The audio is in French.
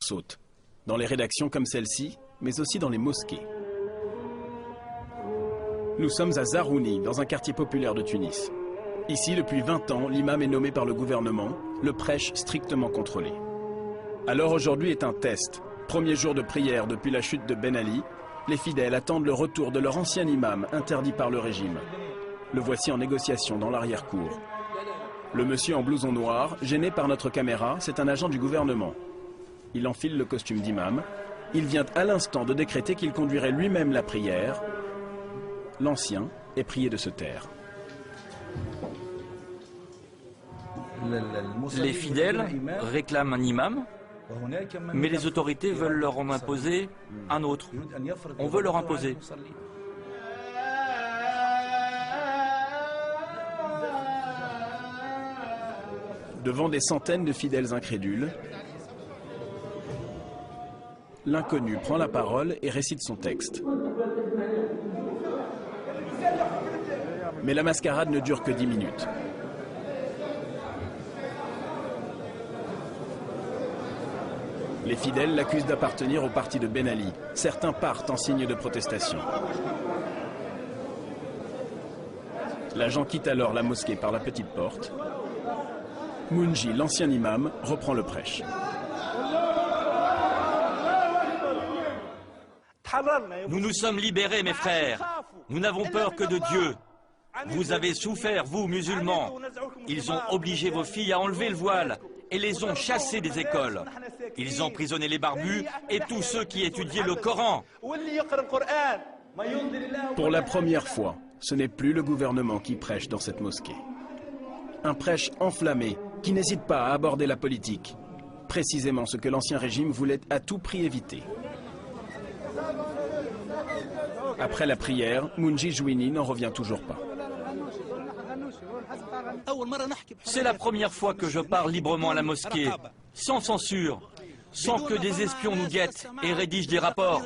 saute, dans les rédactions comme celle-ci, mais aussi dans les mosquées. Nous sommes à Zarouni, dans un quartier populaire de Tunis. Ici, depuis 20 ans, l'imam est nommé par le gouvernement, le prêche strictement contrôlé. Alors aujourd'hui est un test. Premier jour de prière depuis la chute de Ben Ali, les fidèles attendent le retour de leur ancien imam, interdit par le régime. Le voici en négociation dans l'arrière-cour. Le monsieur en blouson noir, gêné par notre caméra, c'est un agent du gouvernement. Il enfile le costume d'imam. Il vient à l'instant de décréter qu'il conduirait lui-même la prière. L'ancien est prié de se taire. Les fidèles réclament un imam, mais les autorités veulent leur en imposer un autre. On veut leur imposer. Devant des centaines de fidèles incrédules, l'inconnu prend la parole et récite son texte. Mais la mascarade ne dure que 10 minutes. Les fidèles l'accusent d'appartenir au parti de Ben Ali. Certains partent en signe de protestation. L'agent quitte alors la mosquée par la petite porte. Mounji, l'ancien imam, reprend le prêche. Nous nous sommes libérés, mes frères. Nous n'avons peur que de Dieu. Vous avez souffert, vous, musulmans. Ils ont obligé vos filles à enlever le voile et les ont chassées des écoles. Ils ont emprisonné les barbus et tous ceux qui étudiaient le Coran. Pour la première fois, ce n'est plus le gouvernement qui prêche dans cette mosquée. Un prêche enflammé qui n'hésite pas à aborder la politique. Précisément ce que l'ancien régime voulait à tout prix éviter. Après la prière, Mounji Jouini n'en revient toujours pas. C'est la première fois que je parle librement à la mosquée, sans censure, sans que des espions nous guettent et rédigent des rapports.